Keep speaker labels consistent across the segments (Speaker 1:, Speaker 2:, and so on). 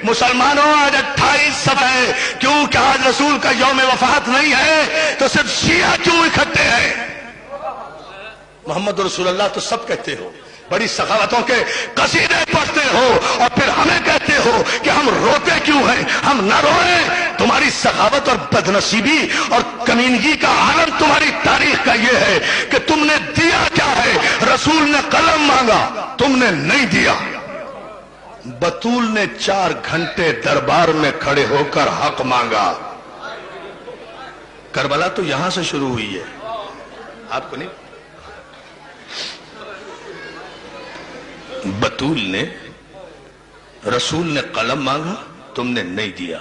Speaker 1: مسلمانوں آج 28 صفحہ ہے، کیوں کہ آج رسول کا یوم وفات نہیں ہے تو صرف شیعہ کیوں اکٹھے ہیں؟ محمد رسول اللہ تو سب کہتے ہو، بڑی سخاوتوں کے قصیدے پڑھتے ہو، اور پھر ہمیں کہتے ہو کہ ہم روتے کیوں ہیں؟ ہم نہ روئیں۔ تمہاری سخاوت اور بدنصیبی اور کمینگی کا عالم تمہاری تاریخ کا یہ ہے کہ تم نے دیا کیا ہے؟ رسول نے قلم مانگا، تم نے نہیں دیا۔ بطول نے 4 گھنٹے دربار میں کھڑے ہو کر حق مانگا۔ کربلا تو یہاں سے شروع ہوئی ہے، آپ کو نہیں؟ بطول نے، رسول نے قلم مانگا، تم نے نہیں دیا۔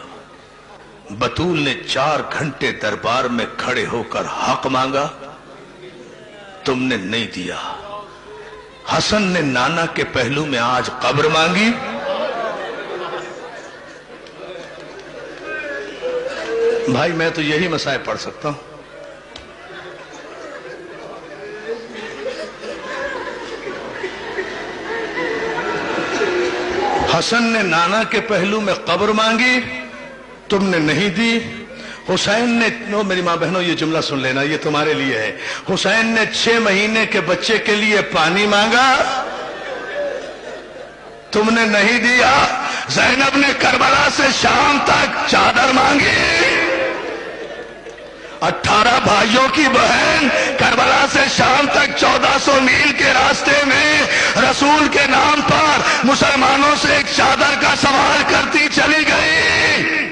Speaker 1: بطول نے 4 گھنٹے دربار میں کھڑے ہو کر حق مانگا، تم نے نہیں دیا۔ حسن نے نانا کے پہلو میں آج قبر مانگی، بھائی میں تو یہی مسائل پڑھ سکتا ہوں۔ حسن نے نانا کے پہلو میں قبر مانگی، تم نے نہیں دی۔ حسین نے، میری ماں بہنوں یہ جملہ سن لینا، یہ تمہارے لیے ہے۔ حسین نے 6 مہینے کے بچے کے لیے پانی مانگا، تم نے نہیں دیا۔ زینب نے کربلا سے شام تک چادر مانگی۔ 18 بھائیوں کی بہن کربلا سے شام تک 1400 میل کے راستے میں رسول کے نام پر مسلمانوں سے ایک چادر کا سوال کرتی چلی گئی۔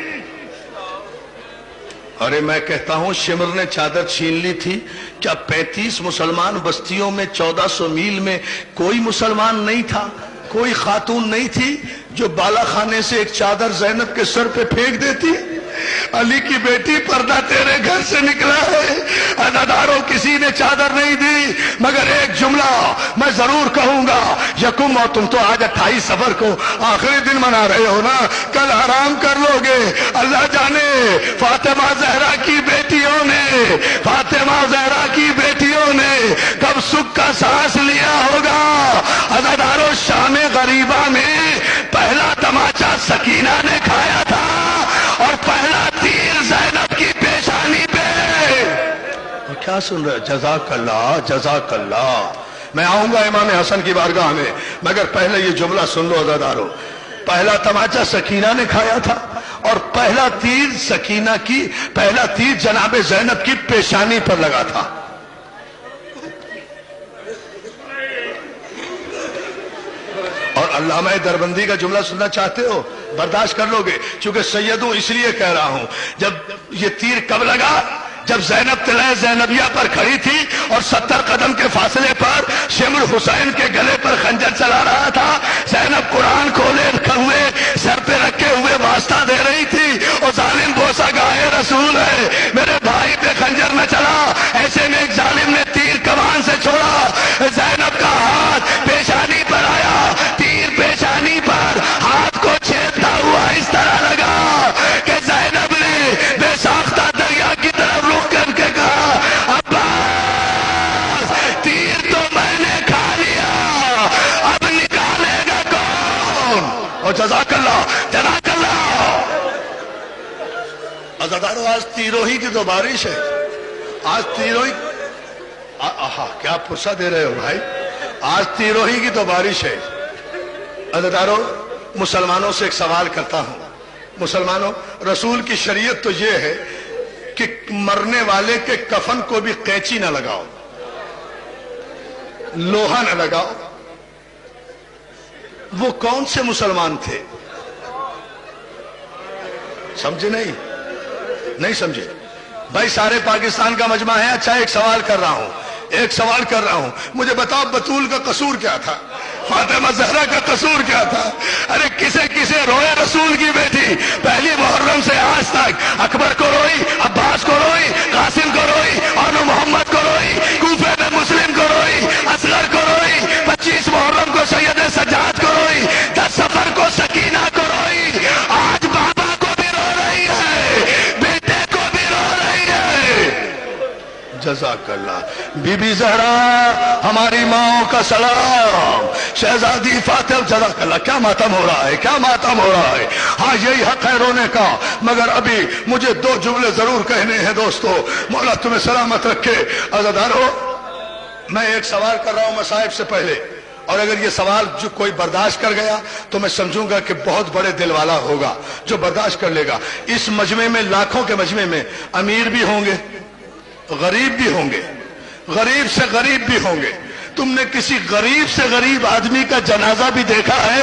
Speaker 1: ارے میں کہتا ہوں شمر نے چادر چھین لی تھی، کیا 35 مسلمان بستیوں میں 1400 میل میں کوئی مسلمان نہیں تھا؟ کوئی خاتون نہیں تھی جو بالا خانے سے ایک چادر زینب کے سر پہ پھینک دیتی؟ علی کی بیٹی پردہ تیرے گھر سے نکلا ہے، عزاداروں کسی نے چادر نہیں دی، مگر ایک جملہ میں ضرور کہوں گا، یکم، اور تم تو آج 28 صفر کو آخری دن منا رہے ہو نا، کل آرام کر لو گے۔ اللہ جانے فاطمہ زہرا کی بیٹیوں نے، فاطمہ زہرا کی بیٹیوں نے کب سکھ کا سانس لیا ہوگا۔ عزاداروں شام غریبہ میں پہلا تماچا سکینہ نے کھایا تھا، اور پہلا تیر زینب کی پیشانی پہ۔ کیا سن رہے؟ جزاک اللہ، جزاک اللہ۔ میں آؤں گا امام حسن کی بارگاہ میں، مگر پہلے یہ جملہ سن لو عزادارو، پہلا تماچا سکینہ نے کھایا تھا، اور پہلا تیر سکینہ کی، پہلا تیر جناب زینب کی پیشانی پر لگا تھا۔ اور علامہ دربندی کا جملہ سننا چاہتے ہو؟ برداشت کر لو گے، چونکہ سیدوں اس لیے کہہ رہا ہوں، جب یہ تیر کب لگا؟ جب زینب طلعہ زینبیہ پر کھڑی تھی اور 70 قدم کے فاصلے پر شمر حسین کے گلے پر خنجر چلا رہا تھا، زینب قرآن کھولے ہوئے سر پہ رکھے ہوئے واسطہ دے رہی تھی، اور ظالم بوسہ گاہے رسول ہے، میرے بھائی پہ خنجر نہ چلا۔ ایسے میں ایک ظالم نے تیر کمان سے چھوڑا، زینب کا ہاتھ پیشانی پر آیا، تیر پیشانی پر ہاتھ کو چھیدتا ہوا اس طرح لگا کہ زینب نے بے ساختہ دریا کی طرف رخ کر کے کہا، عباس تیر تو میں نے کھا لیا، اب نکالے گا کون؟ اور جزاک اللہ، جزاک اللہ۔ عزادارو آج تیروہی کی تو بارش ہے، آج تیروہی، کیا پرسہ دے رہے ہو بھائی، آج تیروہی کی تو بارش ہے۔ عزادارو مسلمانوں سے ایک سوال کرتا ہوں، مسلمانوں، رسول کی شریعت تو یہ ہے کہ مرنے والے کے کفن کو بھی قینچی نہ لگاؤ، لوہا نہ لگاؤ۔ وہ کون سے مسلمان تھے؟ سمجھے نہیں سمجھے بھائی، سارے پاکستان کا مجمع ہے۔ اچھا ایک سوال کر رہا ہوں، مجھے بتاؤ بطول کا قصور کیا تھا؟ فاطمہ زہرا کا قصور کیا تھا؟ ارے کسے روئے رسول کی بیٹی، پہلی محرم سے آج تک اکبر کو روئی، عباس کو روئی، قاسم کو روئی، اور محمد کو روئی، کوفے میں مسلم کو روئی، اصغر کو روئی، 25 محرم کو سید سجاد کو روئی، 10 صفر کو سکینہ کو روئی، آج بابا کو بھی رو رہی ہے، بیٹے کو بھی رو رہی ہے۔ جزاک اللہ۔ بی بی زہرا ہماری ماؤں کا سلام، شہزادی فاطمہ، جزاک اللہ۔ کیا ماتم ہو رہا ہے، کیا ماتم ہو رہا ہے۔ ہاں یہی حق ہے رونے کا، مگر ابھی مجھے دو جملے ضرور کہنے ہیں دوستو، مولا تمہیں سلامت رکھے۔ عزادارو، میں ایک سوال کر رہا ہوں مصائب سے پہلے، اور اگر یہ سوال جو کوئی برداشت کر گیا تو میں سمجھوں گا کہ بہت بڑے دل والا ہوگا جو برداشت کر لے گا۔ اس مجمع میں، لاکھوں کے مجمع میں، امیر بھی ہوں گے، غریب بھی ہوں گے، غریب سے غریب بھی ہوں گے۔ تم نے کسی غریب سے غریب آدمی کا جنازہ بھی دیکھا ہے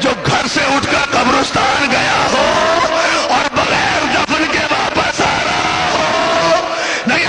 Speaker 1: جو گھر سے اٹھ کر قبرستان گیا ہو؟